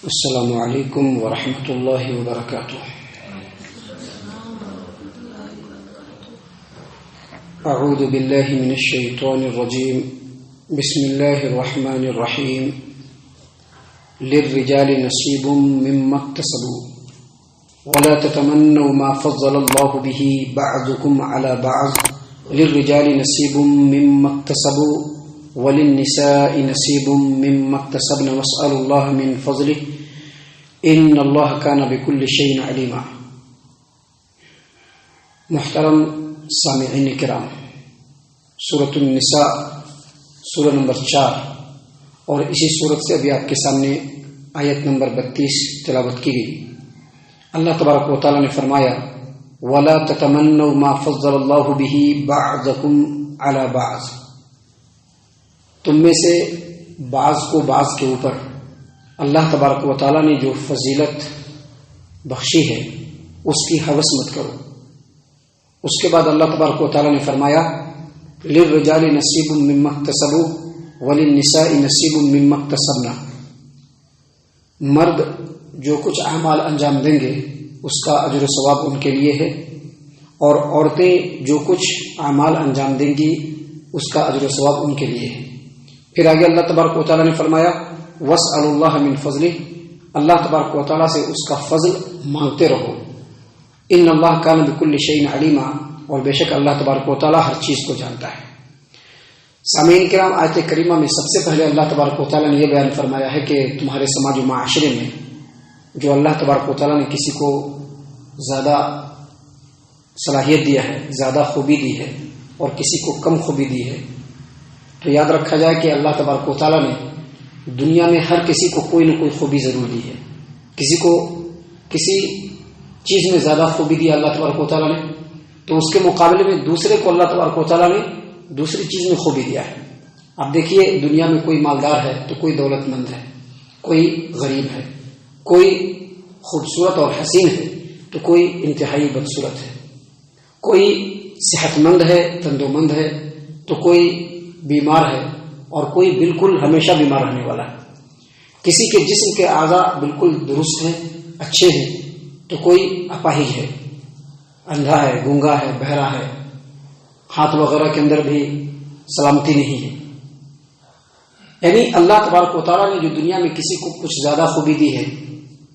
السلام علیکم ورحمۃ اللہ وبرکاتہ۔ اعوذ باللہ من الشیطان الرجیم، بسم اللہ الرحمن الرحیم۔ للرجال نصیب مما اکتسبوا ولا تتمنوا ما فضل اللہ به بعضکم علی بعض للرجال نصیب مما اکتسبوا وللنساء نصیب مما اکتسبن واسألوا اللہ من فضلہ ان اللہ کان بکل شیء علیما۔ محترم سامعین کرام، سورۃ النساء سورہ نمبر 4 اور اسی سورت سے ابھی آپ کے سامنے آیت نمبر 32 تلاوت کی گئی۔ اللہ تبارک و تعالی نے فرمایا وَلَا تَتَمَنَّوْا مَا فَضَّلَ اللَّهُ بِهِ بَعْضَكُمْ عَلَى بَعْضٍ، تم میں سے بعض کو بعض کے اوپر اللہ تبارک و تعالی نے جو فضیلت بخشی ہے اس کی ہوس مت کرو۔ اس کے بعد اللہ تبارک و تعالی نے فرمایا للرجال نصیب مما اکتسبوا وللنساء نصیب مما اکتسبن، مرد جو کچھ اعمال انجام دیں گے اس کا اجر و ثواب ان کے لیے ہے، اور عورتیں جو کچھ اعمال انجام دیں گی اس کا اجر و ثواب ان کے لیے ہے۔ پھر آگے اللہ تبارک و تعالی نے فرمایا واسألوا اللہ من فضلہ، اللہ تبارک و تعالی سے اس کا فضل مانگتے رہو۔ ان اللہ کان بکل شیء علیما، اور بے شک اللہ تبارک و تعالی ہر چیز کو جانتا ہے۔ سامعین کرام، آیت کریمہ میں سب سے پہلے اللہ تبارک و تعالی نے یہ بیان فرمایا ہے کہ تمہارے سماج و معاشرے میں جو اللہ تبارک و تعالی نے کسی کو زیادہ صلاحیت دیا ہے، زیادہ خوبی دی ہے، اور کسی کو کم خوبی دی ہے، تو یاد رکھا جائے کہ اللہ تبارک و تعالی نے دنیا میں ہر کسی کو کوئی نہ کوئی خوبی ضرور دی ہے۔ کسی کو کسی چیز میں زیادہ خوبی دی اللہ تبارک و تعالی نے، تو اس کے مقابلے میں دوسرے کو اللہ تبارک و تعالی نے دوسری چیز میں خوبی دیا ہے۔ اب دیکھیے، دنیا میں کوئی مالدار ہے تو کوئی دولت مند ہے، کوئی غریب ہے، کوئی خوبصورت اور حسین ہے تو کوئی انتہائی بدصورت ہے، کوئی صحت مند ہے، تندرست ہے تو کوئی بیمار ہے، اور کوئی بالکل ہمیشہ بیمار رہنے والا ہے۔ کسی کے جسم کے اعضاء بالکل درست ہیں، اچھے ہیں، تو کوئی اپاہج ہے، اندھا ہے، گونگا ہے، بہرا ہے، ہاتھ وغیرہ کے اندر بھی سلامتی نہیں ہے۔ یعنی اللہ تبارک و تعالیٰ نے جو دنیا میں کسی کو کچھ زیادہ خوبی دی ہے،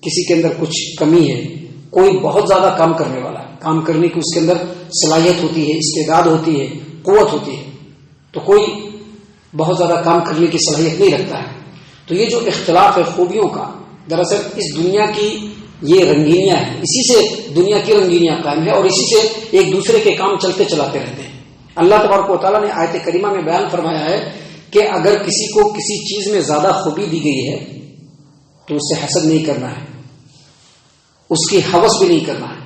کسی کے اندر کچھ کمی ہے، کوئی بہت زیادہ کام کرنے والا ہے، کام کرنے کی اس کے اندر صلاحیت ہوتی ہے، استعداد ہوتی ہے، قوت ہوتی ہے، تو کوئی بہت زیادہ کام کرنے کی صلاحیت نہیں رکھتا ہے۔ تو یہ جو اختلاف ہے خوبیوں کا، دراصل اس دنیا کی یہ رنگینیاں ہیں، اسی سے دنیا کی رنگینیاں قائم ہے، اور اسی سے ایک دوسرے کے کام چلتے چلاتے رہتے ہیں۔ اللہ تبارک و تعالیٰ نے آیت کریمہ میں بیان فرمایا ہے کہ اگر کسی کو کسی چیز میں زیادہ خوبی دی گئی ہے تو اس سے حسد نہیں کرنا ہے، اس کی ہوس بھی نہیں کرنا ہے۔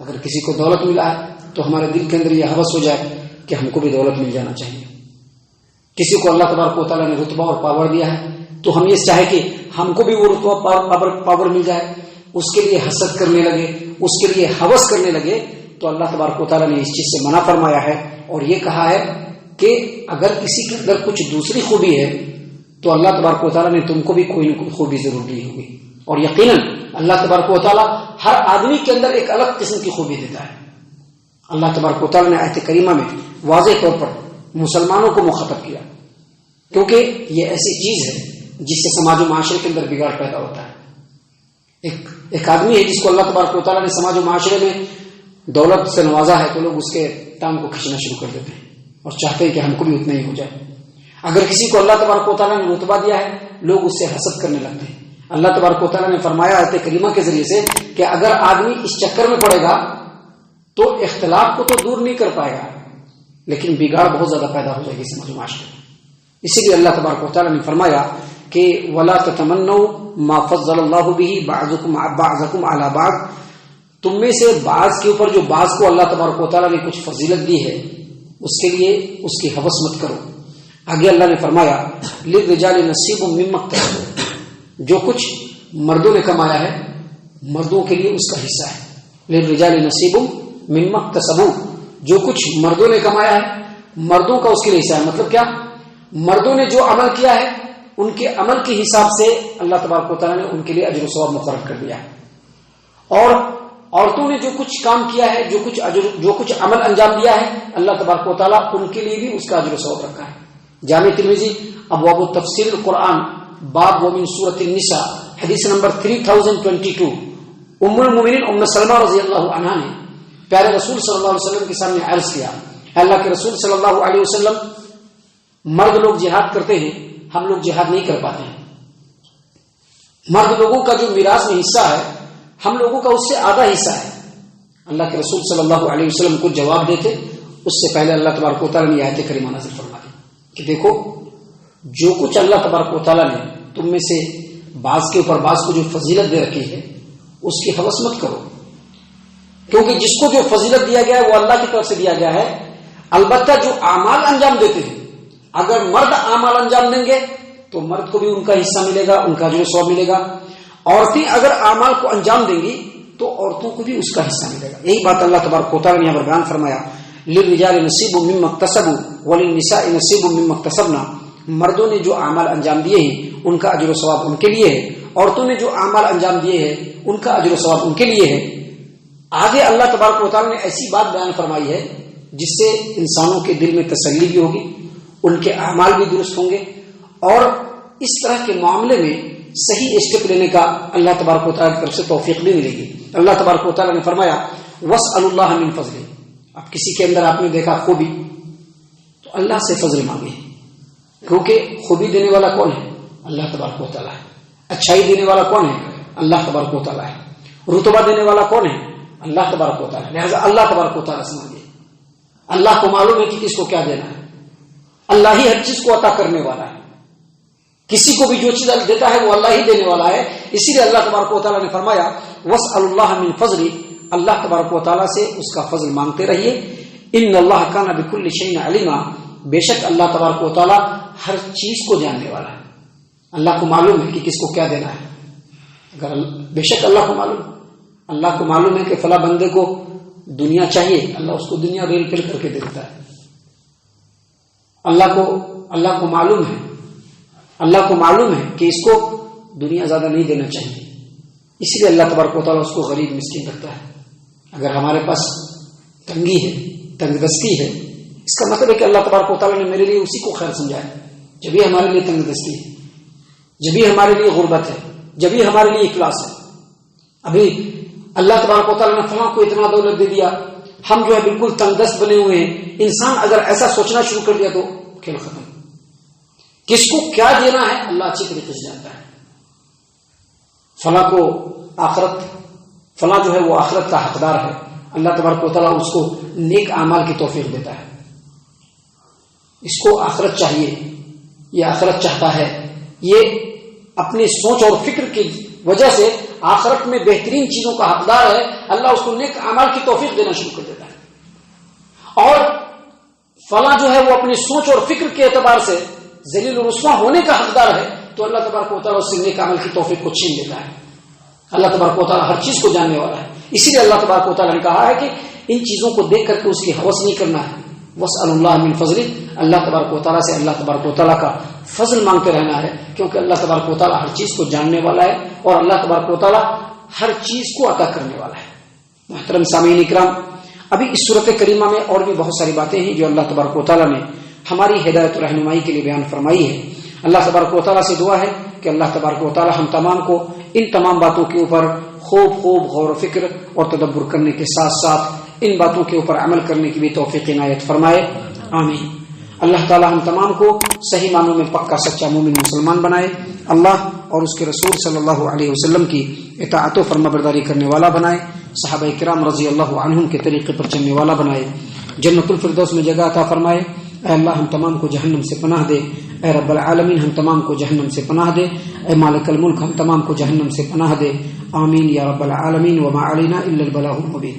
اگر کسی کو دولت ملا ہے تو ہمارے دل کے اندر یہ ہوس ہو جائے کہ ہم کو بھی دولت مل جانا چاہیے۔ کسی کو اللہ تبارک و تعالیٰ نے رتبہ اور پاور دیا ہے تو ہم یہ چاہے کہ ہم کو بھی وہ رتبہ پاور مل جائے، اس کے لیے حسد کرنے لگے، اس کے لیے ہوس کرنے لگے، تو اللہ تبارک و تعالیٰ نے اس چیز سے منع فرمایا ہے، اور یہ کہا ہے کہ اگر کسی کے اندر کچھ دوسری خوبی ہے تو اللہ تبارک و تعالیٰ نے تم کو بھی کوئی نہ کوئی خوبی ضرور دی ہوگی، اور یقیناً اللہ تبارک و تعالیٰ ہر آدمی کے اندر ایک الگ قسم کی خوبی دیتا ہے۔ اللہ تبارک و تعالیٰ نے آیت کریمہ میں واضح طور پر مسلمانوں کو مخاطب کیا، کیونکہ یہ ایسی چیز ہے جس سے سماج و معاشرے کے اندر بگاڑ پیدا ہوتا ہے۔ ایک آدمی ہے جس کو اللہ تبارک و تعالیٰ نے سماج و معاشرے میں دولت سے نوازا ہے، تو لوگ اس کے ٹانگ کو کھینچنا شروع کر دیتے ہیں اور چاہتے ہیں کہ ہم کو بھی اتنا ہی ہو جائے۔ اگر کسی کو اللہ تبارک و تعالیٰ نے رتبہ دیا ہے، لوگ اس سے حسد کرنے لگتے ہیں۔ اللہ تبارک و تعالیٰ نے فرمایا آیت کریمہ کے ذریعے سے کہ اگر آدمی اس چکر میں پڑے گا تو اختلاف کو تو دور نہیں کر پائے گا، لیکن بگاڑ بہت زیادہ پیدا ہو جائے گی سماج و معاشرے میں۔ اسی لیے اللہ تبارک و تعالیٰ نے فرمایا کہ وَلَا تَتَمَنَّوْا مَا فَضَّلَ اللَّهُ بِهِ بَعْضَكُمْ عَلَى بَعْضٍ، تم میں سے بعض کے اوپر جو بعض کو اللہ تبارک و تعالیٰ نے کچھ فضیلت دی ہے اس کے لیے اس کی ہوس مت کرو۔ آگے اللہ نے فرمایا لِلرِّجَالِ نَصِيبٌ مِّمَّا اكْتَسَبُوا، جو کچھ مردوں نے کمایا ہے مردوں کے لیے اس کا حصہ ہے۔ لِلرِّجَالِ نَصِيبٌ مِّمَّا اكْتَسَبُوا، جو کچھ مردوں نے کمایا ہے مردوں کا اس کے لیے حصہ ہے۔ مطلب کیا؟ مردوں نے جو عمل کیا ہے ان کے عمل کے حساب سے اللہ تبارک و تعالیٰ نے ان کے لیے اجر و ثواب مقرر کر دیا ہے، اور عورتوں نے جو کچھ کام کیا ہے، جو کچھ عمل انجام دیا ہے، اللہ تبارک و تعالیٰ ان کے لیے بھی اس کا اجر و ثواب رکھا ہے۔ جامع ترمذی ابواب تفسیر القرآن باب ومن سورۃ النساء حدیث نمبر 3022، ام المؤمنین ام سلمہ رضی اللہ عنہا نے پیارے رسول صلی اللہ علیہ وسلم کے سامنے عرض کیا، اللہ کے رسول صلی اللہ علیہ وسلم، مرد لوگ جہاد کرتے ہیں، ہم لوگ جہاد نہیں کر پاتے ہیں، مرد لوگوں کا جو میراث میں حصہ ہے ہم لوگوں کا اس سے آدھا حصہ ہے۔ اللہ کے رسول صلی اللہ علیہ وسلم کو جواب دیتے اس سے پہلے اللہ تبارک و تعالیٰ نے آیت کریمہ نازل فرما دی کہ دیکھو، جو کچھ اللہ تبارک و تعالیٰ نے تم میں سے بعض کے اوپر بعض کو جو فضیلت دے رکھی ہے اس کی حوث مت کرو، کیونکہ جس کو جو فضیلت دیا گیا ہے وہ اللہ کی طرف سے دیا گیا ہے۔ البتہ جو اعمال انجام دیتے ہیں، اگر مرد اعمال انجام دیں گے تو مرد کو بھی ان کا حصہ ملے گا، ان کا جو ثواب ملے گا، عورتیں اگر اعمال کو انجام دیں گی تو عورتوں کو بھی اس کا حصہ ملے گا۔ یہی بات اللہ تبارک و تعالیٰ نے یہاں پر بیان فرمایا، للرجال نصیب مما اکتسبوا وللنساء نصیب مما اکتسبنا، مردوں نے جو اعمال انجام دیے ہیں ان کا اجر و ثواب ان کے لیے ہے، عورتوں نے جو اعمال انجام دیے ہیں ان کا اجر و ثواب ان کے لیے ہے۔ آگے اللہ تبارک و تعالیٰ نے ایسی بات بیان فرمائی ہے جس سے انسانوں کے دل میں تسلی بھی ہوگی، ان کے اعمال بھی درست ہوں گے، اور اس طرح کے معاملے میں صحیح اسٹیپ لینے کا اللہ تبارک و تعالیٰ کی طرف سے توفیق بھی ملے گی۔ اللہ تبارک و تعالیٰ نے فرمایا وَاسْأَلُوا اللَّهَ مِن فَضْلِهِ، اب کسی کے اندر آپ نے دیکھا خوبی تو اللہ سے فضل مانگے، کیونکہ خوبی دینے والا کون ہے؟ اللہ تبارک و تعالیٰ ہے۔ اچھائی دینے والا کون ہے؟ اللہ تبارک و تعالیٰ ہے۔ رتبہ دینے والا کون ہے؟ اللہ تبارک و تعالیٰ، لہذا اللہ تبارک و تعالیٰ سے مانگے۔ اللہ کو معلوم ہے کہ کس کو کیا دینا ہے، اللہ ہی ہر چیز کو عطا کرنے والا ہے، کسی کو بھی جو چیز دیتا ہے وہ اللہ ہی دینے والا ہے، اسی لیے اللہ تبارک و تعالیٰ نے فرمایا وَاسْأَلُوا اللَّهَ مِن فَضْلِهِ، اللہ تبارک و تعالیٰ سے اس کا فضل مانگتے رہیے۔ ان اللہ کان بکل شیء علیما، بے شک اللہ تبارک و تعالیٰ ہر چیز کو جاننے والا ہے، اللہ کو معلوم ہے کہ کس کو کیا دینا ہے۔ اگر بے شک اللہ کو معلوم ہے کہ فلاں بندے کو دنیا چاہیے، اللہ اس کو دنیا ریل پل کر کے دیتا ہے۔ اللہ کو معلوم ہے کہ اس کو دنیا زیادہ نہیں دینا چاہیے، اسی لیے اللہ تبارک و تعالیٰ اس کو غریب مسکین رکھتا ہے۔ اگر ہمارے پاس تنگی ہے، تنگ دستی ہے، اس کا مطلب ہے کہ اللہ تبارک و تعالیٰ نے میرے لیے اسی کو خیر سمجھا ہے۔ جبھی ہمارے لیے تنگ دستی ہے، جبھی ہمارے لیے غربت ہے، جبھی ہمارے لیے افلاس ہے۔ ابھی اللہ تبارک و تعالیٰ نے فلاں کو اتنا دولت دے دیا، ہم جو ہے بالکل تنگ دست بنے ہوئے ہیں۔ انسان اگر ایسا سوچنا شروع کر دیا تو کھیل ختم۔ کس کو کیا دینا ہے اللہ اچھی طریقے سے جانتا ہے۔ فلاں جو ہے وہ آخرت کا حقدار ہے، اللہ تبارک و تعالیٰ اس کو نیک اعمال کی توفیق دیتا ہے۔ اس کو آخرت چاہیے، یہ آخرت چاہتا ہے، یہ اپنی سوچ اور فکر کی وجہ سے آخرت میں بہترین چیزوں کا حقدار ہے، اللہ اس کو نیک اعمال کی توفیق دینا شروع کر دیتا ہے۔ اور فلاں جو ہے وہ اپنی سوچ اور فکر کے اعتبار سے ذلیل و رسوا ہونے کا حقدار ہے، تو اللہ تبارک و تعالیٰ اس سے نیک عمل کی توفیق کو چھین لیتا ہے۔ اللہ تبارک و تعالیٰ ہر چیز کو جاننے والا ہے، اسی لیے اللہ تبارک و تعالیٰ نے کہا ہے کہ ان چیزوں کو دیکھ کر کے اس کی ہوس نہیں کرنا ہے۔ وَاسْأَلُوا اللَّهَ مِن فَضْلِهِ، اللہ تبارک و تعالیٰ سے اللہ تبارک و تعالیٰ کا فضل مانگتے رہنا ہے، کیونکہ اللہ تبارک و تعالیٰ ہر چیز کو جاننے والا ہے اور اللہ تبارک و تعالیٰ ہر چیز کو عطا کرنے والا ہے۔ محترم سامعین اکرام، ابھی اس صورت کریمہ میں اور بھی بہت ساری باتیں ہیں جو اللہ تبارک و تعالیٰ نے ہماری ہدایت و رہنمائی کے لیے بیان فرمائی ہے۔ اللہ تبارک و تعالیٰ سے دعا ہے کہ اللہ تبارک و تعالیٰ ہم تمام کو ان تمام باتوں کے اوپر خوب غور و فکر اور تدبر کرنے کے ساتھ ساتھ ان باتوں کے اوپر عمل کرنے کی بھی توفیق عنایت فرمائے، آمین۔ اللہ تعالیٰ ہم تمام کو صحیح معنوں میں پکا سچا مومن مسلمان بنائے، اللہ اور اس کے رسول صلی اللہ علیہ وسلم کی اطاعت و فرما برداری کرنے والا بنائے، صحابہ کرام رضی اللہ عنہم کے طریقے پر چلنے والا بنائے، جنت الفردوس میں جگہ عطا فرمائے۔ اے اللہ ہم تمام کو جہنم سے پناہ دے، اے رب العالمین ہم تمام کو جہنم سے پناہ دے، اے مالک الملک ہم تمام کو جہنم سے پناہ دے، آمین یا رب العالمین۔ وما علینا الا البلاغ المبین۔